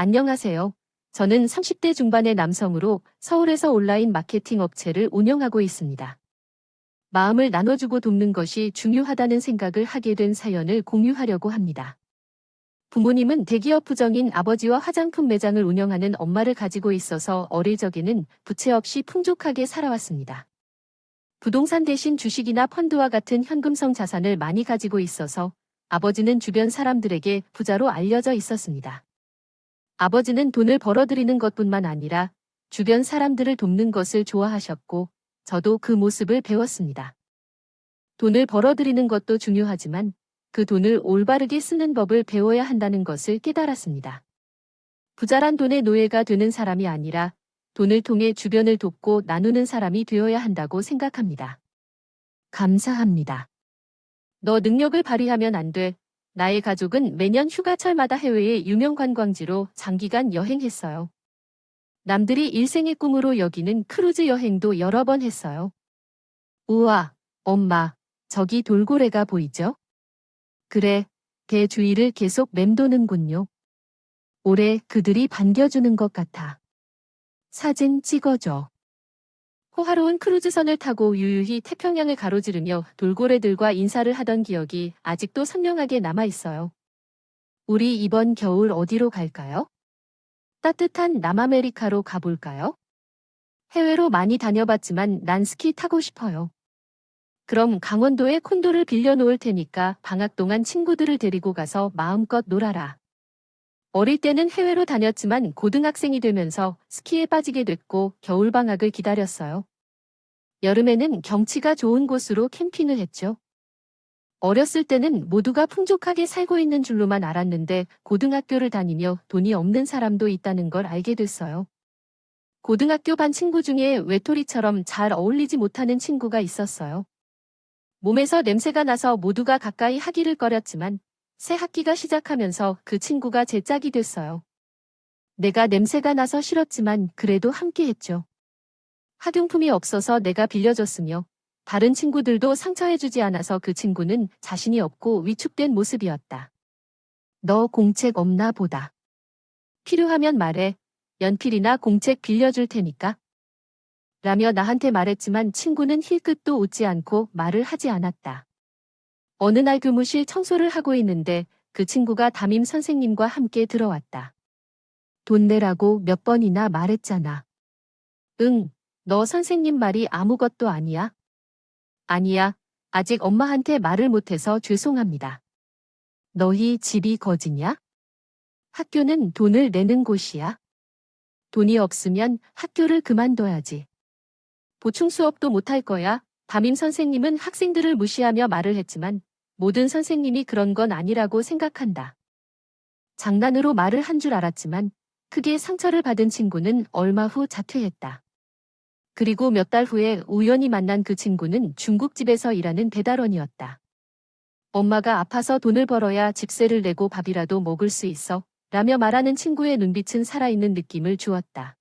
안녕하세요. 저는 30대 중반의 남성으로 서울에서 온라인 마케팅 업체를 운영하고 있습니다. 마음을 나눠주고 돕는 것이 중요하다는 생각을 하게 된 사연을 공유하려고 합니다. 부모님은 대기업 부정인 아버지와 화장품 매장을 운영하는 엄마를 가지고 있어서 어릴 적에는 부채 없이 풍족하게 살아왔습니다. 부동산 대신 주식이나 펀드와 같은 현금성 자산을 많이 가지고 있어서 아버지는 주변 사람들에게 부자로 알려져 있었습니다. 아버지는 돈을 벌어들이는 것뿐만 아니라 주변 사람들을 돕는 것을 좋아하셨고, 저도 그 모습을 배웠습니다. 돈을 벌어들이는 것도 중요하지만 그 돈을 올바르게 쓰는 법을 배워야 한다는 것을 깨달았습니다. 부자란 돈의 노예가 되는 사람이 아니라 돈을 통해 주변을 돕고 나누는 사람이 되어야 한다고 생각합니다. 감사합니다. 너 능력을 발휘하면 안 돼. 나의 가족은 매년 휴가철마다 해외의 유명 관광지로 장기간 여행했어요. 남들이 일생의 꿈으로 여기는 크루즈 여행도 여러 번 했어요. 우와, 엄마, 저기 돌고래가 보이죠? 그래, 개 주위를 계속 맴도는군요. 올해 그들이 반겨주는 것 같아. 사진 찍어줘. 호화로운 크루즈선을 타고 유유히 태평양을 가로지르며 돌고래들과 인사를 하던 기억이 아직도 선명하게 남아있어요. 우리 이번 겨울 어디로 갈까요? 따뜻한 남아메리카로 가볼까요? 해외로 많이 다녀봤지만 난 스키 타고 싶어요. 그럼 강원도에 콘도를 빌려놓을 테니까 방학 동안 친구들을 데리고 가서 마음껏 놀아라. 어릴 때는 해외로 다녔지만 고등학생이 되면서 스키에 빠지게 됐고 겨울방학을 기다렸어요. 여름에는 경치가 좋은 곳으로 캠핑을 했죠. 어렸을 때는 모두가 풍족하게 살고 있는 줄로만 알았는데 고등학교를 다니며 돈이 없는 사람도 있다는 걸 알게 됐어요. 고등학교 반 친구 중에 외톨이처럼 잘 어울리지 못하는 친구가 있었어요. 몸에서 냄새가 나서 모두가 가까이 하기를 꺼렸지만 새 학기가 시작하면서 그 친구가 제 짝이 됐어요. 내가 냄새가 나서 싫었지만 그래도 함께 했죠. 학용품이 없어서 내가 빌려줬으며 다른 친구들도 상처해주지 않아서 그 친구는 자신이 없고 위축된 모습이었다. 너 공책 없나 보다. 필요하면 말해. 연필이나 공책 빌려줄 테니까. 라며 나한테 말했지만 친구는 힐끗도 웃지 않고 말을 하지 않았다. 어느 날 교무실 청소를 하고 있는데 그 친구가 담임 선생님과 함께 들어왔다. 돈 내라고 몇 번이나 말했잖아. 응, 너 선생님 말이 아무것도 아니야? 아니야, 아직 엄마한테 말을 못해서 죄송합니다. 너희 집이 거지냐? 학교는 돈을 내는 곳이야. 돈이 없으면 학교를 그만둬야지. 보충 수업도 못할 거야. 담임 선생님은 학생들을 무시하며 말을 했지만 모든 선생님이 그런 건 아니라고 생각한다. 장난으로 말을 한 줄 알았지만 크게 상처를 받은 친구는 얼마 후 자퇴했다. 그리고 몇 달 후에 우연히 만난 그 친구는 중국집에서 일하는 배달원이었다. 엄마가 아파서 돈을 벌어야 집세를 내고 밥이라도 먹을 수 있어 라며 말하는 친구의 눈빛은 살아있는 느낌을 주었다.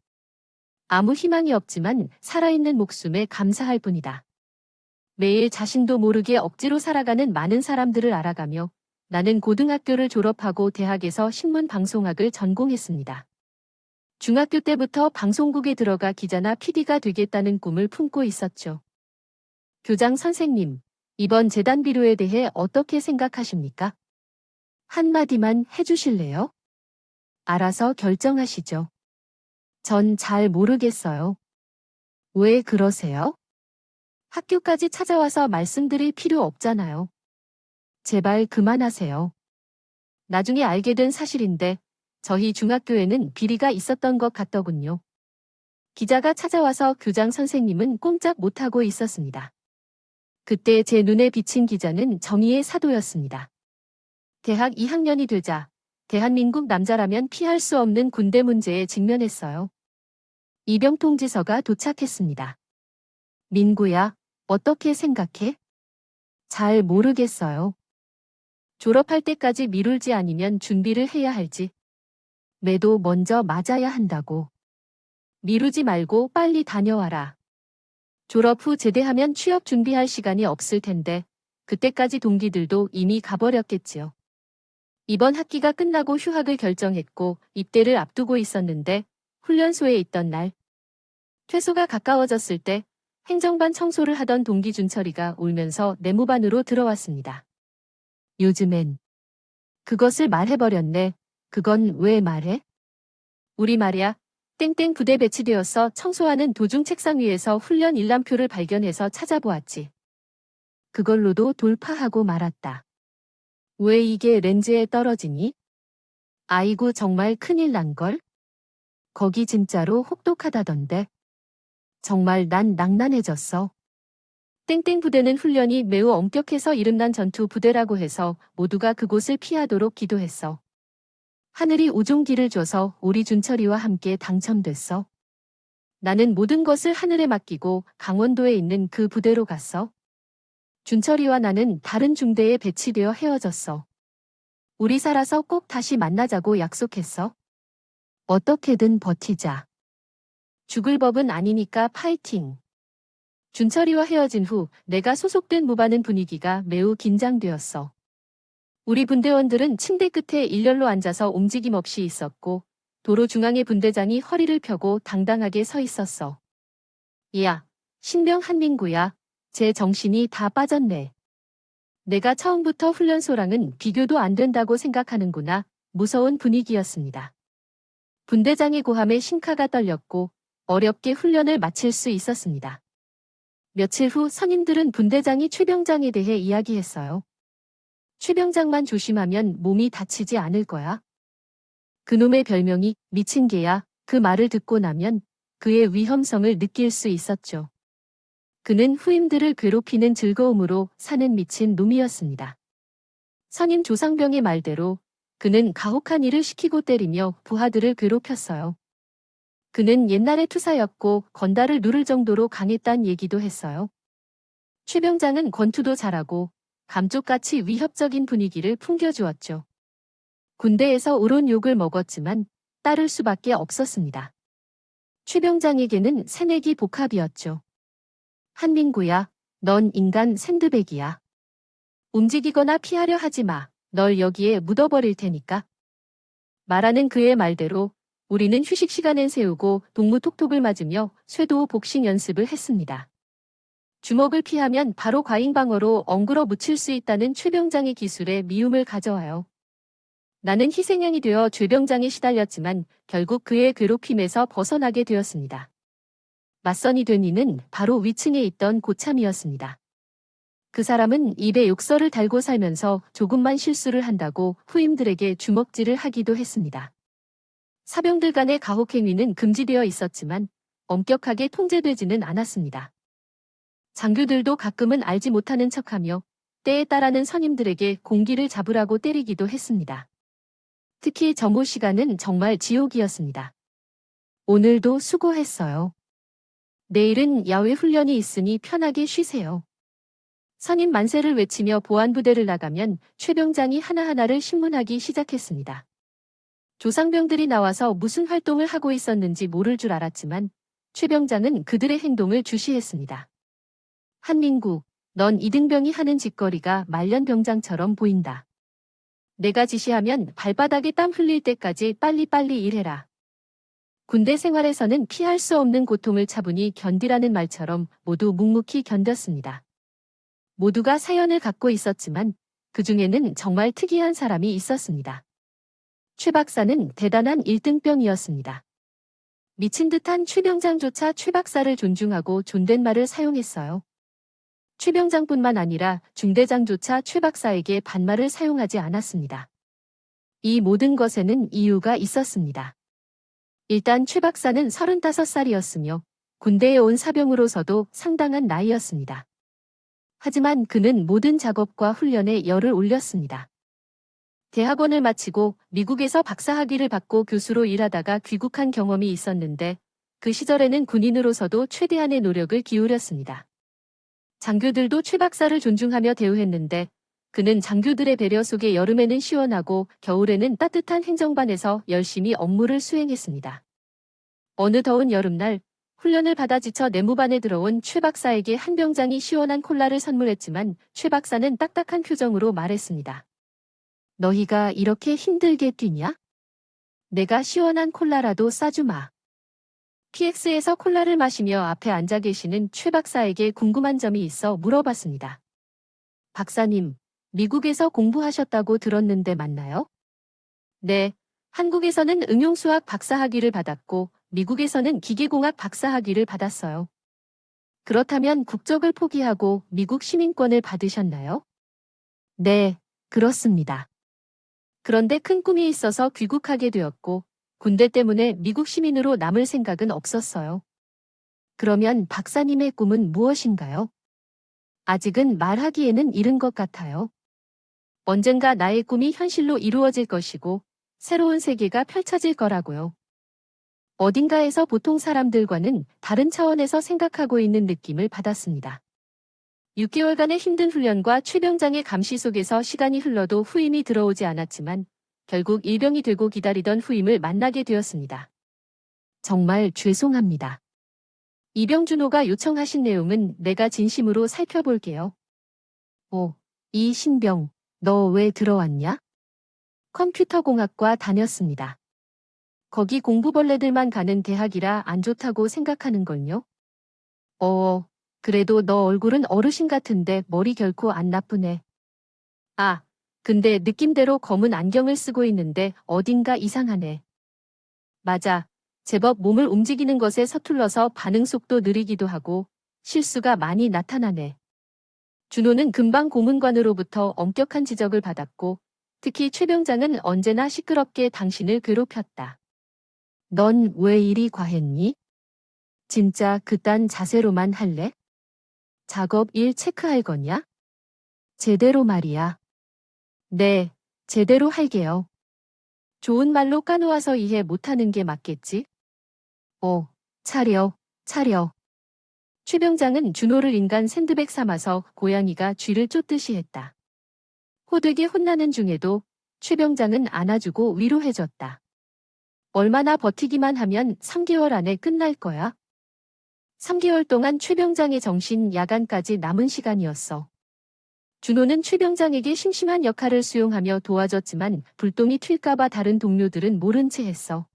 아무 희망이 없지만 살아있는 목숨에 감사할 뿐이다. 매일 자신도 모르게 억지로 살아가는 많은 사람들을 알아가며 나는 고등학교를 졸업하고 대학에서 신문방송학을 전공했습니다. 중학교 때부터 방송국에 들어가 기자나 PD가 되겠다는 꿈을 품고 있었죠. 교장 선생님, 이번 재단 비료에 대해 어떻게 생각하십니까? 한마디만 해주실래요? 알아서 결정하시죠. 전 잘 모르겠어요. 왜 그러세요? 학교까지 찾아와서 말씀드릴 필요 없잖아요. 제발 그만하세요. 나중에 알게 된 사실인데 저희 중학교에는 비리가 있었던 것 같더군요. 기자가 찾아와서 교장 선생님은 꼼짝 못하고 있었습니다. 그때 제 눈에 비친 기자는 정의의 사도였습니다. 대학 2학년이 되자 대한민국 남자라면 피할 수 없는 군대 문제에 직면했어요. 입영통지서가 도착했습니다. 민구야, 어떻게 생각해? 잘 모르겠어요. 졸업할 때까지 미룰지 아니면 준비를 해야 할지. 매도 먼저 맞아야 한다고. 미루지 말고 빨리 다녀와라. 졸업 후 제대하면 취업 준비할 시간이 없을 텐데 그때까지 동기들도 이미 가버렸겠지요. 이번 학기가 끝나고 휴학을 결정했고 입대를 앞두고 있었는데 훈련소에 있던 날 퇴소가 가까워졌을 때 행정반 청소를 하던 동기 준철이가 울면서 내무반으로 들어왔습니다. 요즘엔 그것을 말해버렸네. 그건 왜 말해? 우리 말이야. 땡땡 부대 배치되어서 청소하는 도중 책상 위에서 훈련 일람표를 발견해서 찾아보았지. 그걸로도 돌파하고 말았다. 왜 이게 렌즈에 떨어지니? 아이고 정말 큰일 난걸? 거기 진짜로 혹독하다던데. 정말 난 낭난해졌어. 땡땡 부대는 훈련이 매우 엄격해서 이름난 전투 부대라고 해서 모두가 그곳을 피하도록 기도했어. 하늘이 오종기를 줘서 우리 준철이와 함께 당첨됐어. 나는 모든 것을 하늘에 맡기고 강원도에 있는 그 부대로 갔어. 준철이와 나는 다른 중대에 배치되어 헤어졌어. 우리 살아서 꼭 다시 만나자고 약속했어. 어떻게든 버티자. 죽을 법은 아니니까 파이팅. 준철이와 헤어진 후 내가 소속된 무반은 분위기가 매우 긴장되었어. 우리 분대원들은 침대 끝에 일렬로 앉아서 움직임 없이 있었고 도로 중앙에 분대장이 허리를 펴고 당당하게 서 있었어. 야, 신병 한민구야. 제 정신이 다 빠졌네. 내가 처음부터 훈련소랑은 비교도 안 된다고 생각하는구나. 무서운 분위기였습니다. 분대장의 고함에 심카가 떨렸고 어렵게 훈련을 마칠 수 있었습니다. 며칠 후 선임들은 분대장이 최병장에 대해 이야기했어요. 최병장만 조심하면 몸이 다치지 않을 거야. 그놈의 별명이 미친 개야. 그 말을 듣고 나면 그의 위험성을 느낄 수 있었죠. 그는 후임들을 괴롭히는 즐거움으로 사는 미친 놈이었습니다. 선임 조상병의 말대로 그는 가혹한 일을 시키고 때리며 부하들을 괴롭혔어요. 그는 옛날에 투사였고 건달을 누를 정도로 강했단 얘기도 했어요. 최병장은 권투도 잘하고 감쪽같이 위협적인 분위기를 풍겨주었죠. 군대에서 옳은 욕을 먹었지만 따를 수밖에 없었습니다. 최병장에게는 새내기 복합이었죠. 한민구야, 넌 인간 샌드백이야. 움직이거나 피하려 하지 마. 널 여기에 묻어버릴 테니까. 말하는 그의 말대로 우리는 휴식 시간엔 세우고 동무톡톡을 맞으며 쇄도 복싱 연습을 했습니다. 주먹을 피하면 바로 과잉방어로 엉그러 묻힐 수 있다는 최병장의 기술에 미움을 가져와요. 나는 희생양이 되어 최병장에 시달렸지만 결국 그의 괴롭힘에서 벗어나게 되었습니다. 맞선이 된 이는 바로 위층에 있던 고참이었습니다. 그 사람은 입에 욕설을 달고 살면서 조금만 실수를 한다고 후임들에게 주먹질을 하기도 했습니다. 사병들 간의 가혹행위는 금지되어 있었지만 엄격하게 통제되지는 않았습니다. 장교들도 가끔은 알지 못하는 척하며 때에 따라는 선임들에게 공기를 잡으라고 때리기도 했습니다. 특히 점호 시간은 정말 지옥이었습니다. 오늘도 수고했어요. 내일은 야외 훈련이 있으니 편하게 쉬세요. 선임 만세를 외치며 보안부대를 나가면 최병장이 하나하나를 신문하기 시작했습니다. 조상병들이 나와서 무슨 활동을 하고 있었는지 모를 줄 알았지만 최병장은 그들의 행동을 주시했습니다. 한민구, 넌 이등병이 하는 짓거리가 말년병장처럼 보인다. 내가 지시하면 발바닥에 땀 흘릴 때까지 빨리빨리 일해라. 군대 생활에서는 피할 수 없는 고통을 차분히 견디라는 말처럼 모두 묵묵히 견뎠습니다. 모두가 사연을 갖고 있었지만 그 중에는 정말 특이한 사람이 있었습니다. 최 박사는 대단한 1등병이었습니다. 미친 듯한 최병장조차 최 박사를 존중하고 존댓말을 사용했어요. 최병장뿐만 아니라 중대장조차 최 박사에게 반말을 사용하지 않았습니다. 이 모든 것에는 이유가 있었습니다. 일단 최 박사는 35살이었으며 군대에 온 사병으로서도 상당한 나이였습니다. 하지만 그는 모든 작업과 훈련에 열을 올렸습니다. 대학원을 마치고 미국에서 박사학위를 받고 교수로 일하다가 귀국한 경험이 있었는데 그 시절에는 군인으로서도 최대한의 노력을 기울였습니다. 장교들도 최 박사를 존중하며 대우했는데 그는 장교들의 배려 속에 여름에는 시원하고 겨울에는 따뜻한 행정반에서 열심히 업무를 수행했습니다. 어느 더운 여름날 훈련을 받아 지쳐 내무반에 들어온 최 박사에게 한 병장이 시원한 콜라를 선물했지만 최 박사는 딱딱한 표정으로 말했습니다. 너희가 이렇게 힘들게 뛰냐? 내가 시원한 콜라라도 싸주마. PX에서 콜라를 마시며 앞에 앉아 계시는 최 박사에게 궁금한 점이 있어 물어봤습니다. 박사님, 미국에서 공부하셨다고 들었는데 맞나요? 네, 한국에서는 응용수학 박사학위를 받았고 미국에서는 기계공학 박사학위를 받았어요. 그렇다면 국적을 포기하고 미국 시민권을 받으셨나요? 네, 그렇습니다. 그런데 큰 꿈이 있어서 귀국하게 되었고 군대 때문에 미국 시민으로 남을 생각은 없었어요. 그러면 박사님의 꿈은 무엇인가요? 아직은 말하기에는 이른 것 같아요. 언젠가 나의 꿈이 현실로 이루어질 것이고 새로운 세계가 펼쳐질 거라고요. 어딘가에서 보통 사람들과는 다른 차원에서 생각하고 있는 느낌을 받았습니다. 6개월간의 힘든 훈련과 최병장의 감시 속에서 시간이 흘러도 후임이 들어오지 않았지만 결국 일병이 되고 기다리던 후임을 만나게 되었습니다. 정말 죄송합니다. 이병준호가 요청하신 내용은 내가 진심으로 살펴볼게요. 오, 이 신병, 너 왜 들어왔냐? 컴퓨터공학과 다녔습니다. 거기 공부벌레들만 가는 대학이라 안 좋다고 생각하는걸요? 그래도 너 얼굴은 어르신 같은데 머리 결코 안 나쁘네. 아, 근데 느낌대로 검은 안경을 쓰고 있는데 어딘가 이상하네. 맞아. 제법 몸을 움직이는 것에 서툴러서 반응 속도 느리기도 하고 실수가 많이 나타나네. 준호는 금방 고문관으로부터 엄격한 지적을 받았고 특히 최 병장은 언제나 시끄럽게 당신을 괴롭혔다. 넌 왜 이리 과했니? 진짜 그딴 자세로만 할래? 작업 일 체크할 거냐? 제대로 말이야. 네, 제대로 할게요. 좋은 말로 까놓아서 이해 못하는 게 맞겠지? 차려, 차려. 최 병장은 준호를 인간 샌드백 삼아서 고양이가 쥐를 쫓듯이 했다. 호되게 혼나는 중에도 최 병장은 안아주고 위로해줬다. 얼마나 버티기만 하면 3개월 안에 끝날 거야. 3개월 동안 최 병장의 정신 야간까지 남은 시간이었어. 준호는 최 병장에게 심심한 역할을 수용하며 도와줬지만 불똥이 튈까봐 다른 동료들은 모른 채 했어.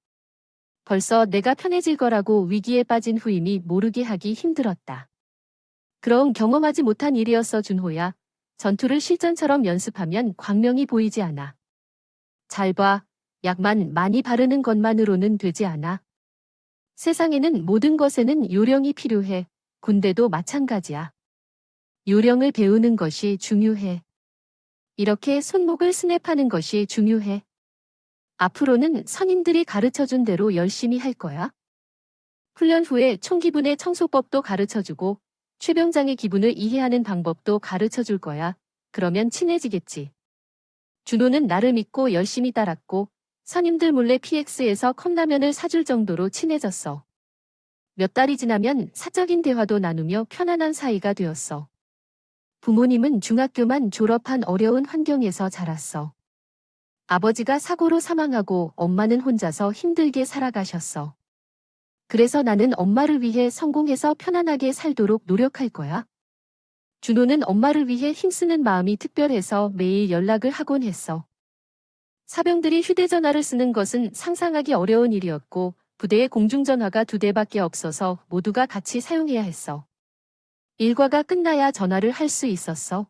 벌써 내가 편해질 거라고 위기에 빠진 후임이 모르게 하기 힘들었다. 그럼 경험하지 못한 일이었어 준호야. 전투를 실전처럼 연습하면 광명이 보이지 않아. 잘 봐. 약만 많이 바르는 것만으로는 되지 않아. 세상에는 모든 것에는 요령이 필요해. 군대도 마찬가지야. 요령을 배우는 것이 중요해. 이렇게 손목을 스냅하는 것이 중요해. 앞으로는 선임들이 가르쳐준 대로 열심히 할 거야. 훈련 후에 총기분의 청소법도 가르쳐주고 최 병장의 기분을 이해하는 방법도 가르쳐줄 거야. 그러면 친해지겠지. 준호는 나를 믿고 열심히 따랐고 선임들 몰래 PX에서 컵라면을 사줄 정도로 친해졌어. 몇 달이 지나면 사적인 대화도 나누며 편안한 사이가 되었어. 부모님은 중학교만 졸업한 어려운 환경에서 자랐어. 아버지가 사고로 사망하고 엄마는 혼자서 힘들게 살아가셨어. 그래서 나는 엄마를 위해 성공해서 편안하게 살도록 노력할 거야. 준호는 엄마를 위해 힘쓰는 마음이 특별해서 매일 연락을 하곤 했어. 사병들이 휴대전화를 쓰는 것은 상상하기 어려운 일이었고 부대에 공중전화가 2대밖에 없어서 모두가 같이 사용해야 했어. 일과가 끝나야 전화를 할 수 있었어.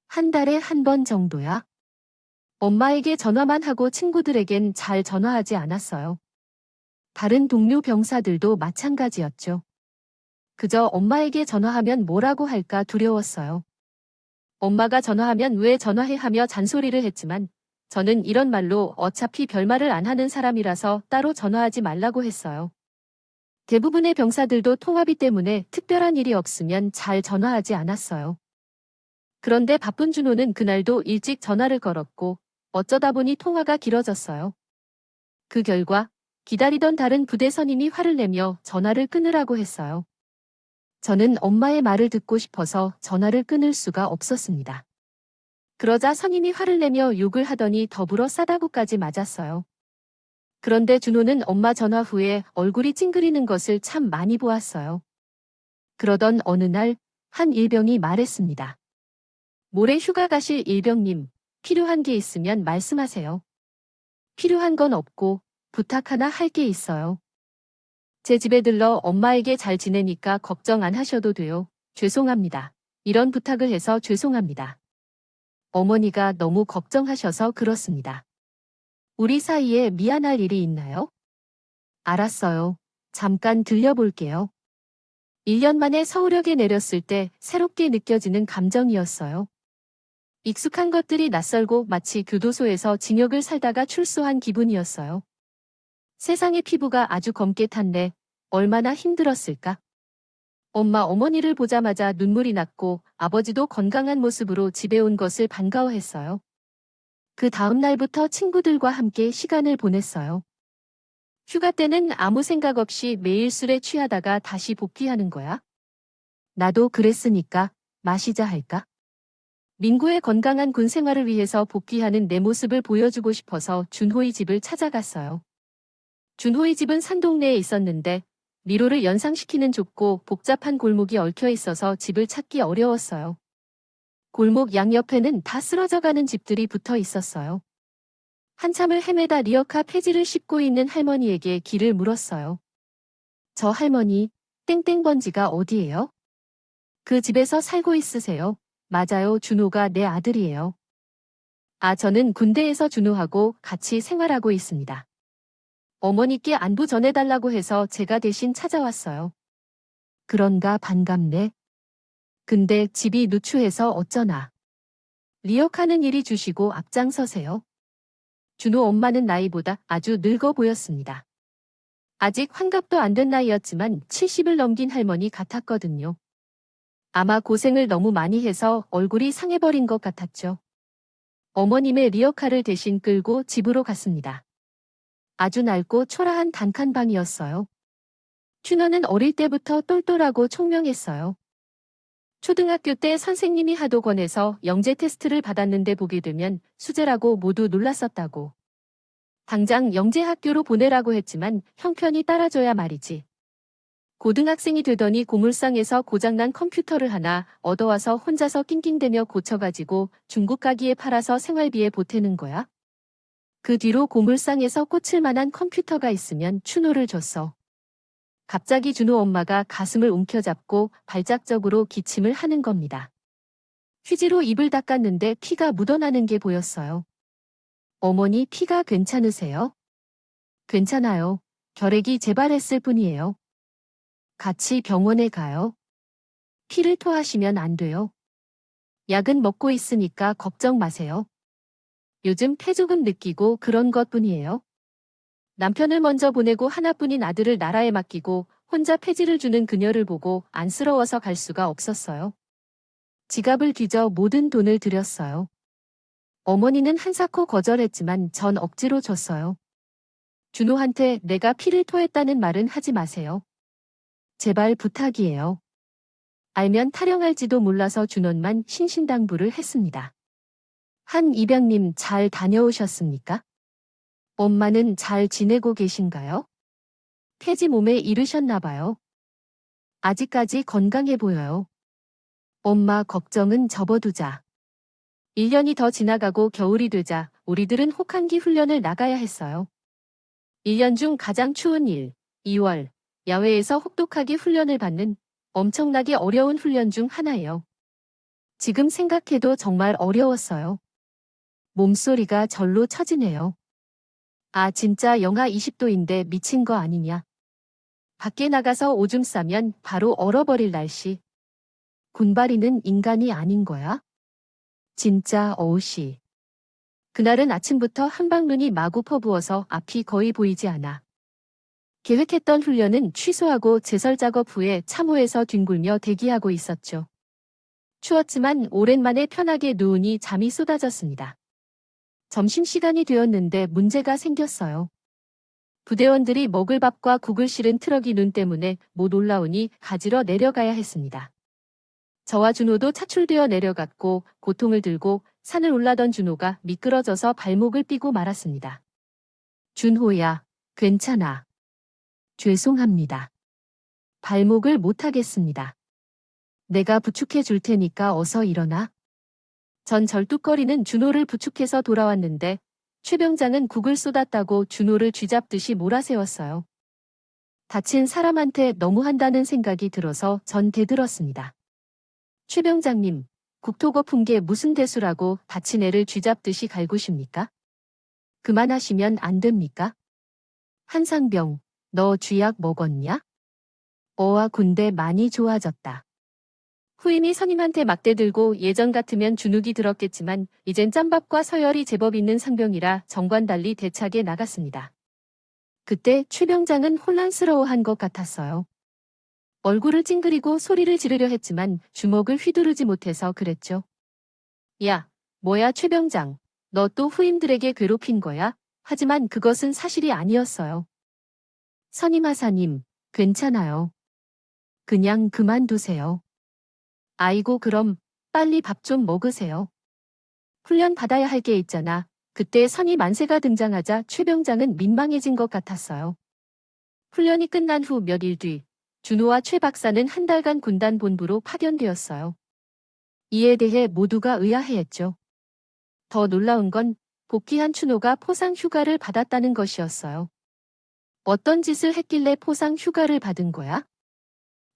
한 달에 한 번 정도야. 엄마에게 전화만 하고 친구들에겐 잘 전화하지 않았어요. 다른 동료 병사들도 마찬가지였죠. 그저 엄마에게 전화하면 뭐라고 할까 두려웠어요. 엄마가 전화하면 왜 전화해 하며 잔소리를 했지만 저는 이런 말로 어차피 별말을 안 하는 사람이라서 따로 전화하지 말라고 했어요. 대부분의 병사들도 통화비 때문에 특별한 일이 없으면 잘 전화하지 않았어요. 그런데 바쁜 준호는 그날도 일찍 전화를 걸었고 어쩌다 보니 통화가 길어졌어요. 그 결과 기다리던 다른 부대 선임이 화를 내며 전화를 끊으라고 했어요. 저는 엄마의 말을 듣고 싶어서 전화를 끊을 수가 없었습니다. 그러자 선임이 화를 내며 욕을 하더니 더불어 싸다구까지 맞았어요. 그런데 준호는 엄마 전화 후에 얼굴이 찡그리는 것을 참 많이 보았어요. 그러던 어느 날 한 일병이 말했습니다. 모레 휴가 가실 일병님, 필요한 게 있으면 말씀하세요. 필요한 건 없고 부탁 하나 할 게 있어요. 제 집에 들러 엄마에게 잘 지내니까 걱정 안 하셔도 돼요. 죄송합니다. 이런 부탁을 해서 죄송합니다. 어머니가 너무 걱정하셔서 그렇습니다. 우리 사이에 미안할 일이 있나요? 알았어요. 잠깐 들려볼게요. 1년 만에 서울역에 내렸을 때 새롭게 느껴지는 감정이었어요. 익숙한 것들이 낯설고 마치 교도소에서 징역을 살다가 출소한 기분이었어요. 세상의 피부가 아주 검게 탔네. 얼마나 힘들었을까? 엄마 어머니를 보자마자 눈물이 났고 아버지도 건강한 모습으로 집에 온 것을 반가워했어요. 그 다음 날부터 친구들과 함께 시간을 보냈어요. 휴가 때는 아무 생각 없이 매일 술에 취하다가 다시 복귀하는 거야. 나도 그랬으니까 마시자 할까? 민구의 건강한 군 생활을 위해서 복귀하는 내 모습을 보여주고 싶어서 준호의 집을 찾아갔어요. 준호의 집은 산 동네에 있었는데 미로를 연상시키는 좁고 복잡한 골목이 얽혀 있어서 집을 찾기 어려웠어요. 골목 양옆에는 다 쓰러져가는 집들이 붙어 있었어요. 한참을 헤매다 리어카 폐지를 씹고 있는 할머니에게 길을 물었어요. 저 할머니, 땡땡번지가 어디예요? 그 집에서 살고 있으세요? 맞아요, 준호가 내 아들이에요. 아, 저는 군대에서 준호하고 같이 생활하고 있습니다. 어머니께 안부 전해달라고 해서 제가 대신 찾아왔어요. 그런가 반갑네. 근데 집이 누추해서 어쩌나. 리어카는 이리 주시고 앞장서세요. 준호 엄마는 나이보다 아주 늙어 보였습니다. 아직 환갑도 안 된 나이였지만 70을 넘긴 할머니 같았거든요. 아마 고생을 너무 많이 해서 얼굴이 상해버린 것 같았죠. 어머님의 리어카를 대신 끌고 집으로 갔습니다. 아주 낡고 초라한 단칸방이었어요. 춘호는 어릴 때부터 똘똘하고 총명했어요. 초등학교 때 선생님이 하도 권해서 영재 테스트를 받았는데 보게 되면 수재라고 모두 놀랐었다고. 당장 영재 학교로 보내라고 했지만 형편이 따라줘야 말이지. 고등학생이 되더니 고물상에서 고장난 컴퓨터를 하나 얻어와서 혼자서 낑낑대며 고쳐가지고 중국 가기에 팔아서 생활비에 보태는 거야. 그 뒤로 고물상에서 꽂힐 만한 컴퓨터가 있으면 춘호를 줬어. 갑자기 준호 엄마가 가슴을 움켜잡고 발작적으로 기침을 하는 겁니다. 휴지로 입을 닦았는데 피가 묻어나는 게 보였어요. 어머니 피가 괜찮으세요? 괜찮아요. 결핵이 재발했을 뿐이에요. 같이 병원에 가요. 피를 토하시면 안 돼요. 약은 먹고 있으니까 걱정 마세요. 요즘 폐조금 느끼고 그런 것뿐이에요. 남편을 먼저 보내고 하나뿐인 아들을 나라에 맡기고 혼자 폐지를 주는 그녀를 보고 안쓰러워서 갈 수가 없었어요. 지갑을 뒤져 모든 돈을 들였어요. 어머니는 한사코 거절했지만 전 억지로 줬어요. 준호한테 내가 피를 토했다는 말은 하지 마세요. 제발 부탁이에요. 알면 타령할지도 몰라서 준호만 신신당부를 했습니다. 한 입양님 잘 다녀오셨습니까? 엄마는 잘 지내고 계신가요? 폐지 몸에 이르셨나 봐요. 아직까지 건강해 보여요. 엄마 걱정은 접어두자. 1년이 더 지나가고 겨울이 되자 우리들은 혹한기 훈련을 나가야 했어요. 1년 중 가장 추운 일, 2월, 야외에서 혹독하게 훈련을 받는 엄청나게 어려운 훈련 중 하나예요. 지금 생각해도 정말 어려웠어요. 몸소리가 절로 처지네요. 아, 진짜 영하 20도인데 미친 거 아니냐. 밖에 나가서 오줌 싸면 바로 얼어버릴 날씨. 군바리는 인간이 아닌 거야? 진짜 어우씨. 그날은 아침부터 한방눈이 마구 퍼부어서 앞이 거의 보이지 않아. 계획했던 훈련은 취소하고 제설 작업 후에 참호에서 뒹굴며 대기하고 있었죠. 추웠지만 오랜만에 편하게 누우니 잠이 쏟아졌습니다. 점심시간이 되었는데 문제가 생겼어요. 부대원들이 먹을 밥과 국을 실은 트럭이 눈 때문에 못 올라오니 가지러 내려가야 했습니다. 저와 준호도 차출되어 내려갔고 고통을 들고 산을 올라던 준호가 미끄러져서 발목을 삐고 말았습니다. 준호야, 괜찮아. 죄송합니다. 발목을 못 하겠습니다. 내가 부축해 줄 테니까 어서 일어나. 전 절뚝거리는 준호를 부축해서 돌아왔는데 최 병장은 국을 쏟았다고 준호를 쥐잡듯이 몰아세웠어요. 다친 사람한테 너무한다는 생각이 들어서 전 대들었습니다. 최 병장님, 국토 거푼 게 무슨 대수라고 다친 애를 쥐잡듯이 갈구십니까? 그만하시면 안 됩니까? 한상병, 너 쥐약 먹었냐? 어와 군대 많이 좋아졌다. 후임이 선임한테 막대 들고 예전 같으면 주눅이 들었겠지만 이젠 짬밥과 서열이 제법 있는 상병이라 정관 달리 대차게 나갔습니다. 그때 최 병장은 혼란스러워한 것 같았어요. 얼굴을 찡그리고 소리를 지르려 했지만 주먹을 휘두르지 못해서 그랬죠. 야, 뭐야 최 병장. 너 또 후임들에게 괴롭힌 거야? 하지만 그것은 사실이 아니었어요. 선임하사님, 괜찮아요. 그냥 그만두세요. 아이고 그럼 빨리 밥 좀 먹으세요. 훈련 받아야 할 게 있잖아. 그때 선임 만세가 등장하자 최 병장은 민망해진 것 같았어요. 훈련이 끝난 후 몇 일 뒤, 준호와 최 박사는 한 달간 군단 본부로 파견되었어요. 이에 대해 모두가 의아해했죠. 더 놀라운 건 복귀한 준호가 포상 휴가를 받았다는 것이었어요. 어떤 짓을 했길래 포상 휴가를 받은 거야?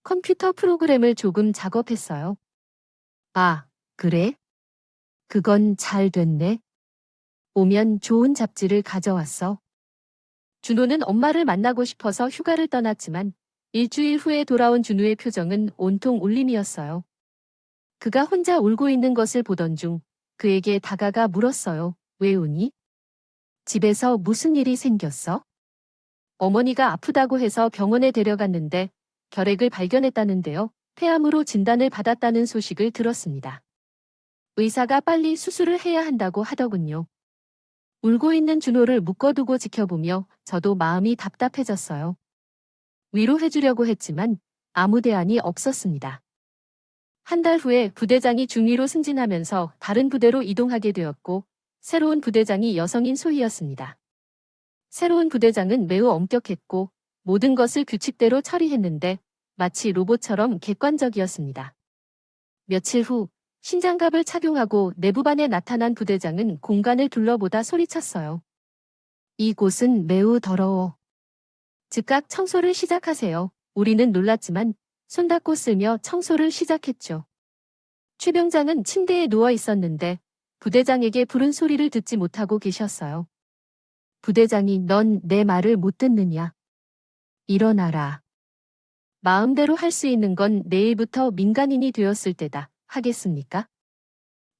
컴퓨터 프로그램을 조금 작업했어요. 아, 그래? 그건 잘 됐네. 오면 좋은 잡지를 가져왔어. 준호는 엄마를 만나고 싶어서 휴가를 떠났지만 일주일 후에 돌아온 준호의 표정은 온통 울림이었어요. 그가 혼자 울고 있는 것을 보던 중 그에게 다가가 물었어요. 왜 우니? 집에서 무슨 일이 생겼어? 어머니가 아프다고 해서 병원에 데려갔는데 결핵을 발견했다는데요. 폐암으로 진단을 받았다는 소식을 들었습니다. 의사가 빨리 수술을 해야 한다고 하더군요. 울고 있는 준호를 묶어두고 지켜보며 저도 마음이 답답해졌어요. 위로해주려고 했지만 아무 대안이 없었습니다. 한 달 후에 부대장이 중위로 승진하면서 다른 부대로 이동하게 되었고 새로운 부대장이 여성인 소희였습니다. 새로운 부대장은 매우 엄격했고 모든 것을 규칙대로 처리했는데 마치 로봇처럼 객관적이었습니다. 며칠 후 신장갑을 착용하고 내부반에 나타난 부대장은 공간을 둘러보다 소리쳤어요. 이곳은 매우 더러워. 즉각 청소를 시작하세요. 우리는 놀랐지만 손 닦고 쓰며 청소를 시작했죠. 최 병장은 침대에 누워 있었는데 부대장에게 부른 소리를 듣지 못하고 계셨어요. 부대장이 넌 내 말을 못 듣느냐. 일어나라. 마음대로 할 수 있는 건 내일부터 민간인이 되었을 때다. 하겠습니까?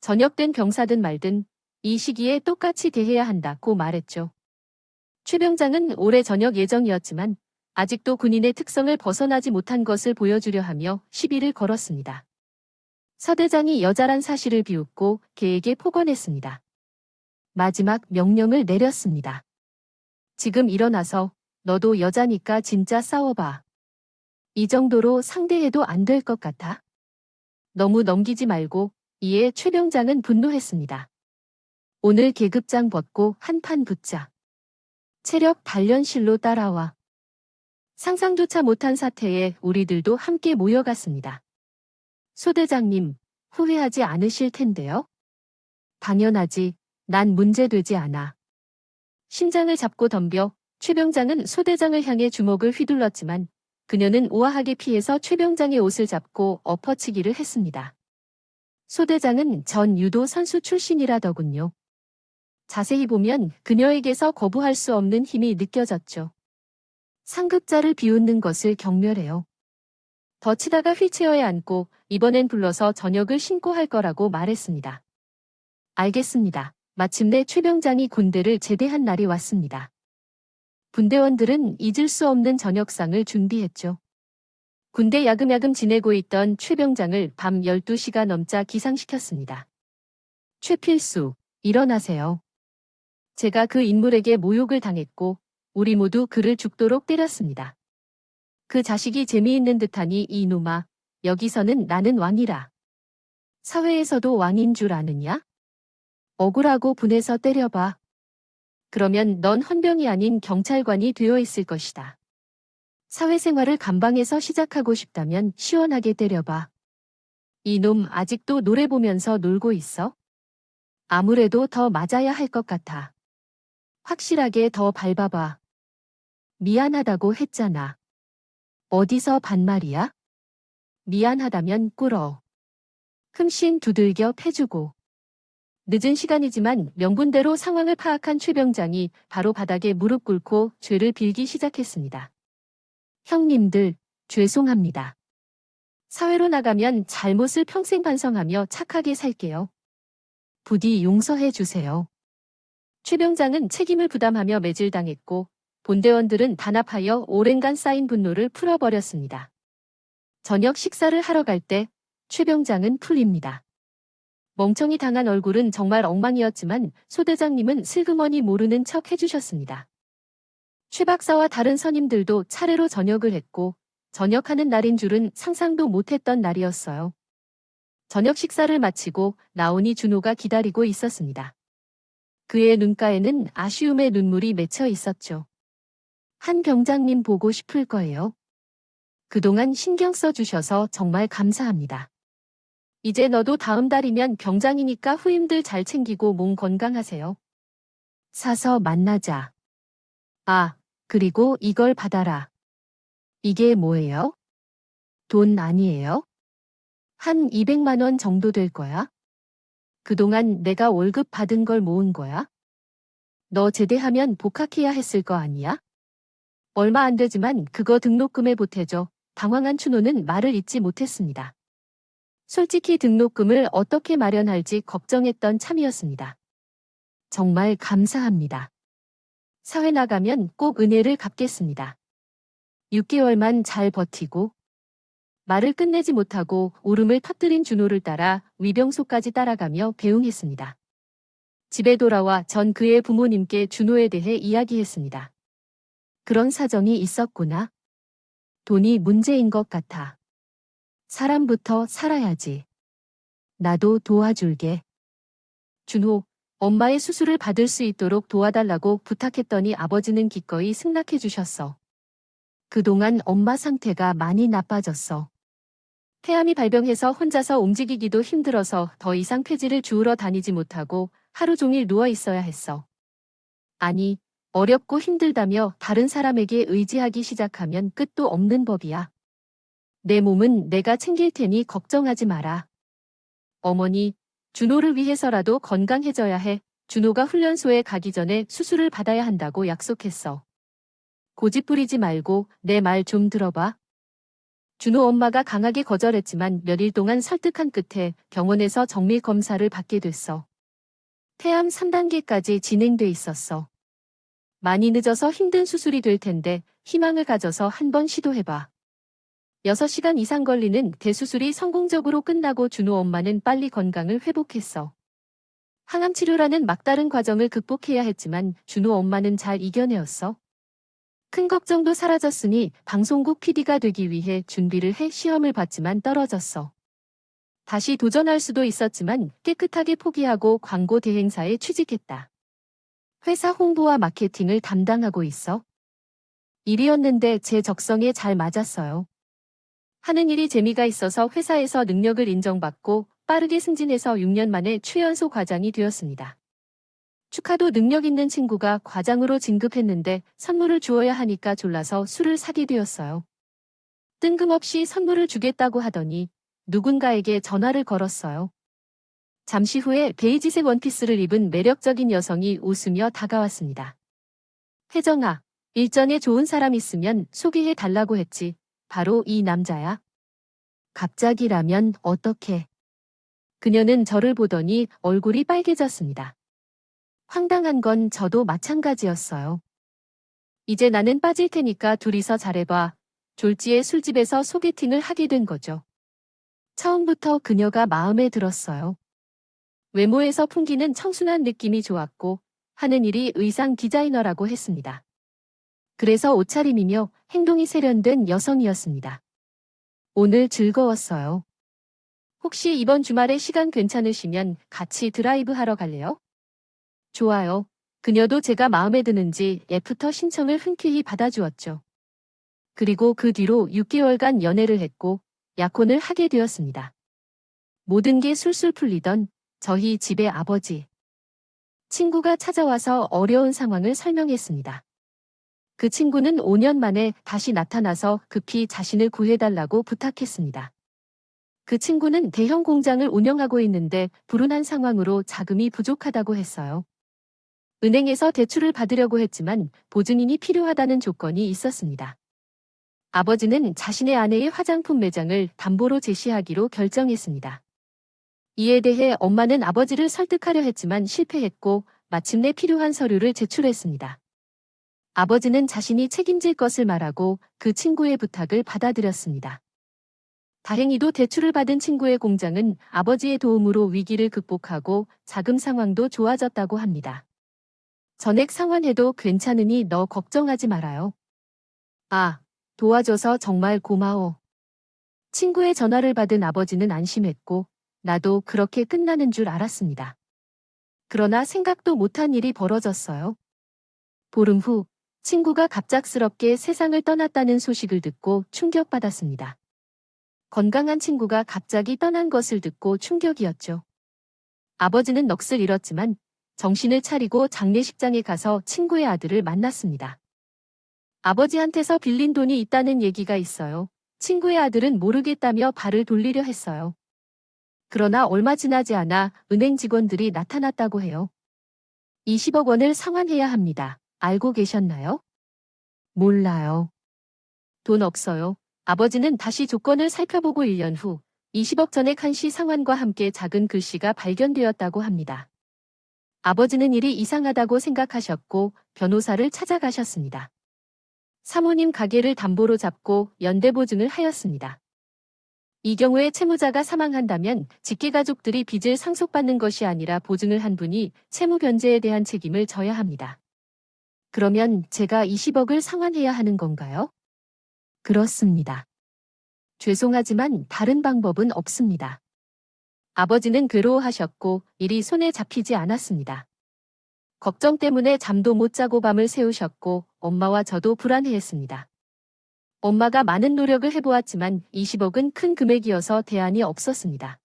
전역된 병사든 말든 이 시기에 똑같이 대해야 한다고 말했죠. 최 병장은 올해 전역 예정이었지만 아직도 군인의 특성을 벗어나지 못한 것을 보여주려 하며 시비를 걸었습니다. 서 대장이 여자란 사실을 비웃고 개에게 폭언했습니다. 마지막 명령을 내렸습니다. 지금 일어나서 너도 여자니까 진짜 싸워봐. 이 정도로 상대해도 안 될 것 같아. 너무 넘기지 말고. 이에 최 병장은 분노했습니다. 오늘 계급장 벗고 한판 붙자. 체력 단련실로 따라와. 상상조차 못한 사태에 우리들도 함께 모여갔습니다. 소대장님, 후회하지 않으실 텐데요? 당연하지. 난 문제되지 않아. 심장을 잡고 덤벼 최 병장은 소대장을 향해 주먹을 휘둘렀지만 그녀는 우아하게 피해서 최 병장의 옷을 잡고 엎어치기를 했습니다. 소대장은 전 유도 선수 출신이라더군요. 자세히 보면 그녀에게서 거부할 수 없는 힘이 느껴졌죠. 상급자를 비웃는 것을 경멸해요. 더 치다가 휠체어에 앉고 이번엔 불러서 저녁을 신고 할 거라고 말했습니다. 알겠습니다. 마침내 최 병장이 군대를 제대한 날이 왔습니다. 분대원들은 잊을 수 없는 저녁상을 준비했죠. 군대 야금야금 지내고 있던 최 병장을 밤 12시가 넘자 기상시켰습니다. 최필수, 일어나세요. 제가 그 인물에게 모욕을 당했고 우리 모두 그를 죽도록 때렸습니다. 그 자식이 재미있는 듯하니 이놈아, 여기서는 나는 왕이라. 사회에서도 왕인 줄 아느냐? 억울하고 분해서 때려봐. 그러면 넌 헌병이 아닌 경찰관이 되어 있을 것이다. 사회생활을 감방에서 시작하고 싶다면 시원하게 때려봐. 이놈 아직도 노래 보면서 놀고 있어? 아무래도 더 맞아야 할 것 같아. 확실하게 더 밟아봐. 미안하다고 했잖아. 어디서 반말이야? 미안하다면 꿇어. 흠씬 두들겨 패주고. 늦은 시간이지만 명분대로 상황을 파악한 최 병장이 바로 바닥에 무릎 꿇고 죄를 빌기 시작했습니다. 형님들, 죄송합니다. 사회로 나가면 잘못을 평생 반성하며 착하게 살게요. 부디 용서해 주세요. 최 병장은 책임을 부담하며 매질당했고 본대원들은 단합하여 오랜간 쌓인 분노를 풀어버렸습니다. 저녁 식사를 하러 갈 때 최 병장은 풀립니다. 멍청이 당한 얼굴은 정말 엉망이었지만 소 대장님은 슬그머니 모르는 척 해주셨습니다. 최 박사와 다른 선임들도 차례로 저녁을 했고 저녁하는 날인 줄은 상상도 못했던 날이었어요. 저녁 식사를 마치고 나오니 준호가 기다리고 있었습니다. 그의 눈가에는 아쉬움의 눈물이 맺혀 있었죠. 한 병장님 보고 싶을 거예요. 그동안 신경 써주셔서 정말 감사합니다. 이제 너도 다음 달이면 병장이니까 후임들 잘 챙기고 몸 건강하세요. 사서 만나자. 아, 그리고 이걸 받아라. 이게 뭐예요? 돈 아니에요? 한 200만 원 정도 될 거야? 그동안 내가 월급 받은 걸 모은 거야? 너 제대하면 복학해야 했을 거 아니야? 얼마 안 되지만 그거 등록금에 보태줘. 당황한 춘호는 말을 잇지 못했습니다. 솔직히 등록금을 어떻게 마련할지 걱정했던 참이었습니다. 정말 감사합니다. 사회 나가면 꼭 은혜를 갚겠습니다. 6개월만 잘 버티고. 말을 끝내지 못하고 울음을 터뜨린 준호를 따라 위병소까지 따라가며 배웅했습니다. 집에 돌아와 전 그의 부모님께 준호에 대해 이야기했습니다. 그런 사정이 있었구나. 돈이 문제인 것 같아. 사람부터 살아야지. 나도 도와줄게. 준호, 엄마의 수술을 받을 수 있도록 도와달라고 부탁했더니 아버지는 기꺼이 승낙해 주셨어. 그동안 엄마 상태가 많이 나빠졌어. 폐암이 발병해서 혼자서 움직이기도 힘들어서 더 이상 폐지를 주우러 다니지 못하고 하루 종일 누워 있어야 했어. 아니, 어렵고 힘들다며 다른 사람에게 의지하기 시작하면 끝도 없는 법이야. 내 몸은 내가 챙길 테니 걱정하지 마라. 어머니, 준호를 위해서라도 건강해져야 해. 준호가 훈련소에 가기 전에 수술을 받아야 한다고 약속했어. 고집 부리지 말고 내 말 좀 들어봐. 준호 엄마가 강하게 거절했지만 몇일 동안 설득한 끝에 병원에서 정밀 검사를 받게 됐어. 폐암 3단계까지 진행돼 있었어. 많이 늦어서 힘든 수술이 될 텐데 희망을 가져서 한번 시도해봐. 6시간 이상 걸리는 대수술이 성공적으로 끝나고 준호 엄마는 빨리 건강을 회복했어. 항암 치료라는 막다른 과정을 극복해야 했지만 준호 엄마는 잘 이겨내었어. 큰 걱정도 사라졌으니 방송국 PD가 되기 위해 준비를 해 시험을 봤지만 떨어졌어. 다시 도전할 수도 있었지만 깨끗하게 포기하고 광고 대행사에 취직했다. 회사 홍보와 마케팅을 담당하고 있어. 일이었는데 제 적성에 잘 맞았어요. 하는 일이 재미가 있어서 회사에서 능력을 인정받고 빠르게 승진해서 6년 만에 최연소 과장이 되었습니다. 축하도 능력 있는 친구가 과장으로 진급했는데 선물을 주어야 하니까 졸라서 술을 사게 되었어요. 뜬금없이 선물을 주겠다고 하더니 누군가에게 전화를 걸었어요. 잠시 후에 베이지색 원피스를 입은 매력적인 여성이 웃으며 다가왔습니다. 혜정아, 일전에 좋은 사람 있으면 소개해 달라고 했지. 바로 이 남자야. 갑자기라면 어떡해. 그녀는 저를 보더니 얼굴이 빨개졌습니다. 황당한 건 저도 마찬가지였어요. 이제 나는 빠질 테니까 둘이서 잘해봐. 졸지에 술집에서 소개팅을 하게 된 거죠. 처음부터 그녀가 마음에 들었어요. 외모에서 풍기는 청순한 느낌이 좋았고 하는 일이 의상 디자이너라고 했습니다. 그래서 옷차림이며 행동이 세련된 여성이었습니다. 오늘 즐거웠어요. 혹시 이번 주말에 시간 괜찮으시면 같이 드라이브 하러 갈래요? 좋아요. 그녀도 제가 마음에 드는지 애프터 신청을 흔쾌히 받아주었죠. 그리고 그 뒤로 6개월간 연애를 했고 약혼을 하게 되었습니다. 모든 게 술술 풀리던 저희 집의 아버지. 친구가 찾아와서 어려운 상황을 설명했습니다. 그 친구는 5년 만에 다시 나타나서 급히 자신을 구해달라고 부탁했습니다. 그 친구는 대형 공장을 운영하고 있는데 불운한 상황으로 자금이 부족하다고 했어요. 은행에서 대출을 받으려고 했지만 보증인이 필요하다는 조건이 있었습니다. 아버지는 자신의 아내의 화장품 매장을 담보로 제시하기로 결정했습니다. 이에 대해 엄마는 아버지를 설득하려 했지만 실패했고 마침내 필요한 서류를 제출했습니다. 아버지는 자신이 책임질 것을 말하고 그 친구의 부탁을 받아들였습니다. 다행히도 대출을 받은 친구의 공장은 아버지의 도움으로 위기를 극복하고 자금 상황도 좋아졌다고 합니다. 전액 상환해도 괜찮으니 너 걱정하지 말아요. 아, 도와줘서 정말 고마워. 친구의 전화를 받은 아버지는 안심했고 나도 그렇게 끝나는 줄 알았습니다. 그러나 생각도 못한 일이 벌어졌어요. 보름 후 친구가 갑작스럽게 세상을 떠났다는 소식을 듣고 충격받았습니다. 건강한 친구가 갑자기 떠난 것을 듣고 충격이었죠. 아버지는 넋을 잃었지만 정신을 차리고 장례식장에 가서 친구의 아들을 만났습니다. 아버지한테서 빌린 돈이 있다는 얘기가 있어요. 친구의 아들은 모르겠다며 발을 돌리려 했어요. 그러나 얼마 지나지 않아 은행 직원들이 나타났다고 해요. 20억 원을 상환해야 합니다. 알고 계셨나요? 몰라요. 돈 없어요. 아버지는 다시 조건을 살펴보고 1년 후 20억 전액 한시 상환과 함께 작은 글씨가 발견되었다고 합니다. 아버지는 일이 이상하다고 생각하셨고 변호사를 찾아가셨습니다. 사모님 가게를 담보로 잡고 연대보증을 하였습니다. 이 경우에 채무자가 사망한다면 직계가족들이 빚을 상속받는 것이 아니라 보증을 한 분이 채무 변제에 대한 책임을 져야 합니다. 그러면 제가 20억을 상환해야 하는 건가요? 그렇습니다. 죄송하지만 다른 방법은 없습니다. 아버지는 괴로워하셨고 일이 손에 잡히지 않았습니다. 걱정 때문에 잠도 못 자고 밤을 새우셨고 엄마와 저도 불안해했습니다. 엄마가 많은 노력을 해보았지만 20억은 큰 금액이어서 대안이 없었습니다.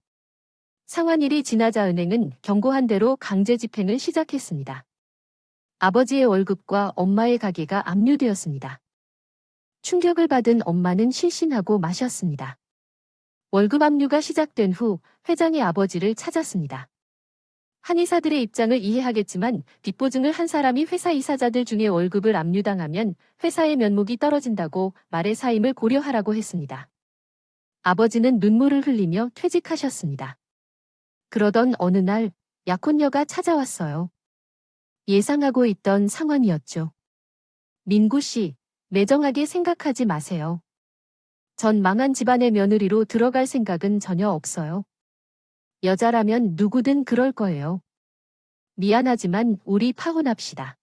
상환일이 지나자 은행은 경고한 대로 강제 집행을 시작했습니다. 아버지의 월급과 엄마의 가게가 압류되었습니다. 충격을 받은 엄마는 실신하고 마셨습니다. 월급 압류가 시작된 후 회장이 아버지를 찾았습니다. 한의사들의 입장을 이해하겠지만 빚보증을 한 사람이 회사 이사자들 중에 월급을 압류당하면 회사의 면목이 떨어진다고 말의 사임을 고려하라고 했습니다. 아버지는 눈물을 흘리며 퇴직하셨습니다. 그러던 어느 날 약혼녀가 찾아왔어요. 예상하고 있던 상황이었죠. 민구 씨, 매정하게 생각하지 마세요. 전 망한 집안의 며느리로 들어갈 생각은 전혀 없어요. 여자라면 누구든 그럴 거예요. 미안하지만 우리 파혼합시다.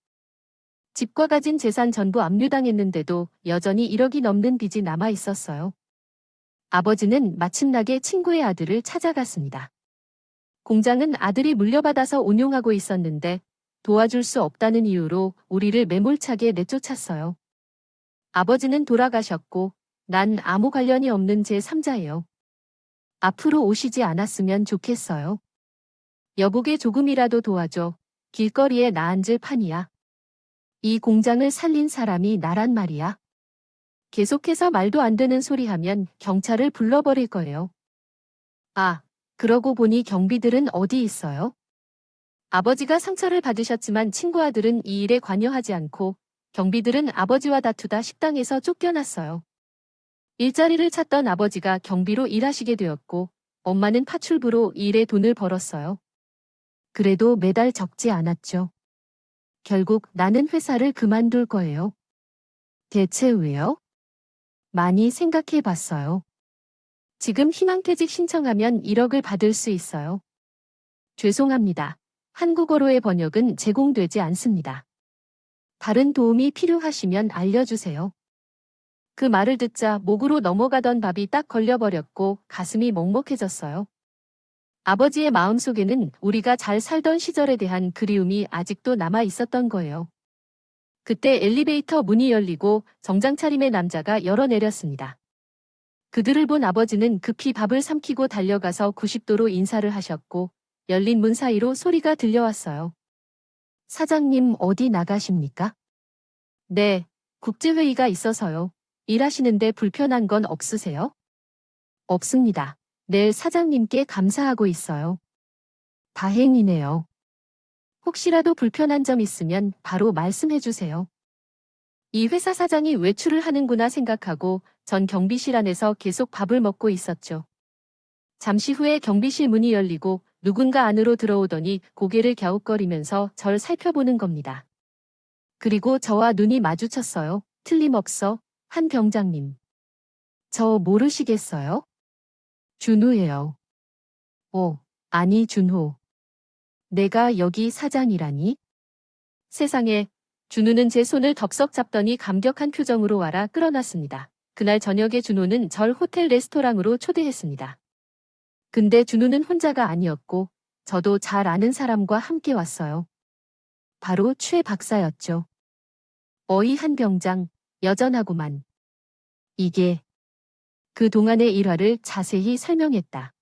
집과 가진 재산 전부 압류당했는데도 여전히 1억이 넘는 빚이 남아 있었어요. 아버지는 마침나게 친구의 아들을 찾아갔습니다. 공장은 아들이 물려받아서 운용하고 있었는데 도와줄 수 없다는 이유로 우리를 매몰차게 내쫓았어요. 아버지는 돌아가셨고 난 아무 관련이 없는 제3자예요. 앞으로 오시지 않았으면 좋겠어요. 여보게 조금이라도 도와줘. 길거리에 나 앉을 판이야. 이 공장을 살린 사람이 나란 말이야. 계속해서 말도 안 되는 소리 하면 경찰을 불러버릴 거예요. 아, 그러고 보니 경비들은 어디 있어요? 아버지가 상처를 받으셨지만 친구 아들은 이 일에 관여하지 않고 경비들은 아버지와 다투다 식당에서 쫓겨났어요. 일자리를 찾던 아버지가 경비로 일하시게 되었고 엄마는 파출부로 이 일에 돈을 벌었어요. 그래도 매달 적지 않았죠. 결국 나는 회사를 그만둘 거예요. 대체 왜요? 많이 생각해 봤어요. 지금 희망퇴직 신청하면 1억을 받을 수 있어요. 죄송합니다. 한국어로의 번역은 제공되지 않습니다. 다른 도움이 필요하시면 알려주세요. 그 말을 듣자 목으로 넘어가던 밥이 딱 걸려버렸고 가슴이 먹먹해졌어요. 아버지의 마음속에는 우리가 잘 살던 시절에 대한 그리움이 아직도 남아 있었던 거예요. 그때 엘리베이터 문이 열리고 정장 차림의 남자가 열어내렸습니다. 그들을 본 아버지는 급히 밥을 삼키고 달려가서 90도로 인사를 하셨고 열린 문 사이로 소리가 들려왔어요. 사장님 어디 나가십니까? 네, 국제회의가 있어서요. 일하시는데 불편한 건 없으세요? 없습니다. 내일 사장님께 감사하고 있어요. 다행이네요. 혹시라도 불편한 점 있으면 바로 말씀해 주세요. 이 회사 사장이 외출을 하는구나 생각하고 전 경비실 안에서 계속 밥을 먹고 있었죠. 잠시 후에 경비실 문이 열리고 누군가 안으로 들어오더니 고개를 갸웃거리면서 절 살펴보는 겁니다. 그리고 저와 눈이 마주쳤어요. 틀림없어, 한 병장님. 저 모르시겠어요? 준우예요. 아니 준호. 내가 여기 사장이라니? 세상에, 준우는 제 손을 덥석 잡더니 감격한 표정으로 와라 끌어놨습니다. 그날 저녁에 준호는 절 호텔 레스토랑으로 초대했습니다. 근데 준우는 혼자가 아니었고 저도 잘 아는 사람과 함께 왔어요. 바로 최 박사였죠. 어이 한 병장, 여전하구만. 이게 그동안의 일화를 자세히 설명했다.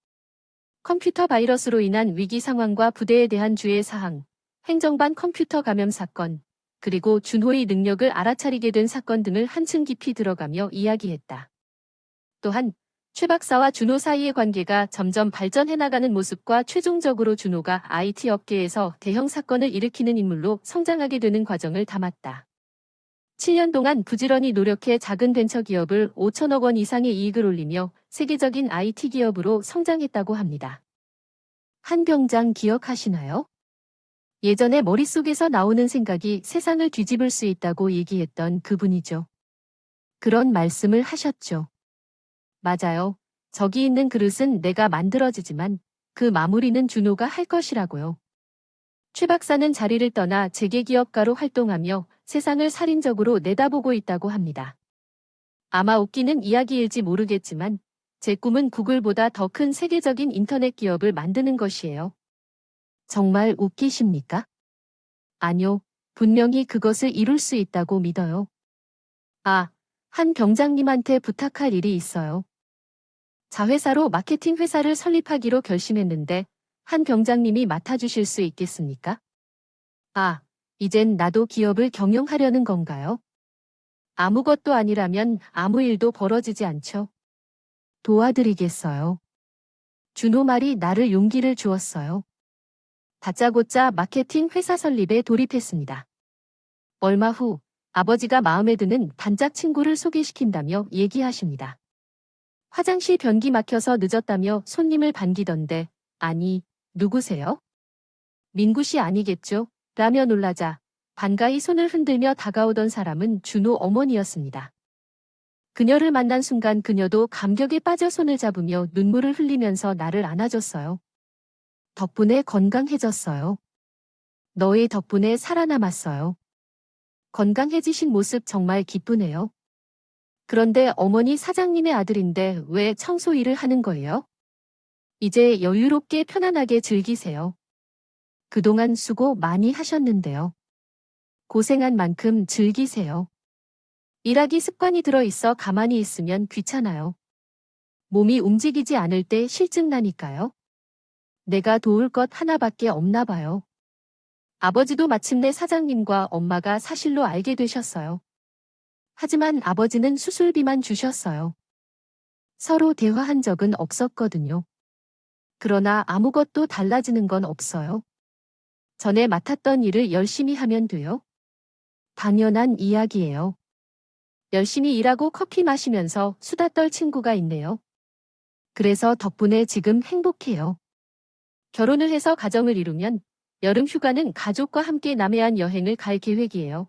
컴퓨터 바이러스로 인한 위기 상황과 부대에 대한 주의 사항, 행정반 컴퓨터 감염 사건, 그리고 준호의 능력을 알아차리게 된 사건 등을 한층 깊이 들어가며 이야기했다. 또한 최 박사와 준호 사이의 관계가 점점 발전해 나가는 모습과 최종적으로 준호가 IT 업계에서 대형 사건을 일으키는 인물로 성장하게 되는 과정을 담았다. 7년 동안 부지런히 노력해 작은 벤처 기업을 5천억 원 이상의 이익을 올리며 세계적인 IT 기업으로 성장했다고 합니다. 한 병장 기억하시나요? 예전에 머릿속에서 나오는 생각이 세상을 뒤집을 수 있다고 얘기했던 그분이죠. 그런 말씀을 하셨죠. 맞아요. 저기 있는 그릇은 내가 만들어지지만 그 마무리는 준호가 할 것이라고요. 최 박사는 자리를 떠나 재계기업가로 활동하며 세상을 살인적으로 내다보고 있다고 합니다. 아마 웃기는 이야기일지 모르겠지만 제 꿈은 구글보다 더 큰 세계적인 인터넷 기업을 만드는 것이에요. 정말 웃기십니까? 아니요. 분명히 그것을 이룰 수 있다고 믿어요. 한 병장님한테 부탁할 일이 있어요. 자회사로 마케팅 회사를 설립하기로 결심했는데 한 병장님이 맡아주실 수 있겠습니까? 이젠 나도 기업을 경영하려는 건가요? 아무것도 아니라면 아무 일도 벌어지지 않죠. 도와드리겠어요. 준호 말이 나를 용기를 주었어요. 다짜고짜 마케팅 회사 설립에 돌입했습니다. 얼마 후 아버지가 마음에 드는 단짝 친구를 소개시킨다며 얘기하십니다. 화장실 변기 막혀서 늦었다며 손님을 반기던데 아니, 누구세요? 민구 씨 아니겠죠? 라며 놀라자 반가이 손을 흔들며 다가오던 사람은 준호 어머니였습니다. 그녀를 만난 순간 그녀도 감격에 빠져 손을 잡으며 눈물을 흘리면서 나를 안아줬어요. 덕분에 건강해졌어요. 너의 덕분에 살아남았어요. 건강해지신 모습 정말 기쁘네요. 그런데 어머니 사장님의 아들인데 왜 청소 일을 하는 거예요? 이제 여유롭게 편안하게 즐기세요. 그동안 수고 많이 하셨는데요. 고생한 만큼 즐기세요. 일하기 습관이 들어 있어 가만히 있으면 귀찮아요. 몸이 움직이지 않을 때 실증 나니까요. 내가 도울 것 하나밖에 없나 봐요. 아버지도 마침내 사장님과 엄마가 사실로 알게 되셨어요. 하지만 아버지는 수술비만 주셨어요. 서로 대화한 적은 없었거든요. 그러나 아무것도 달라지는 건 없어요. 전에 맡았던 일을 열심히 하면 돼요. 당연한 이야기예요. 열심히 일하고 커피 마시면서 수다 떨 친구가 있네요. 그래서 덕분에 지금 행복해요. 결혼을 해서 가정을 이루면 여름 휴가는 가족과 함께 남해안 여행을 갈 계획이에요.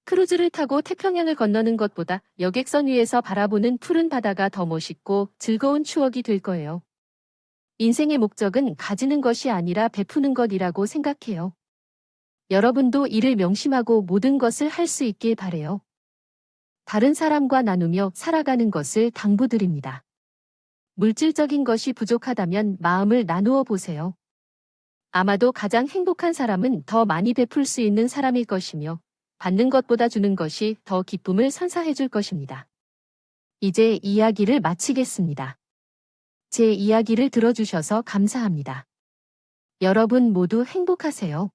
크루즈를 타고 태평양을 건너는 것보다 여객선 위에서 바라보는 푸른 바다가 더 멋있고 즐거운 추억이 될 거예요. 인생의 목적은 가지는 것이 아니라 베푸는 것이라고 생각해요. 여러분도 이를 명심하고 모든 것을 할 수 있길 바래요. 다른 사람과 나누며 살아가는 것을 당부드립니다. 물질적인 것이 부족하다면 마음을 나누어 보세요. 아마도 가장 행복한 사람은 더 많이 베풀 수 있는 사람일 것이며 받는 것보다 주는 것이 더 기쁨을 선사해 줄 것입니다. 이제 이야기를 마치겠습니다. 제 이야기를 들어주셔서 감사합니다. 여러분 모두 행복하세요.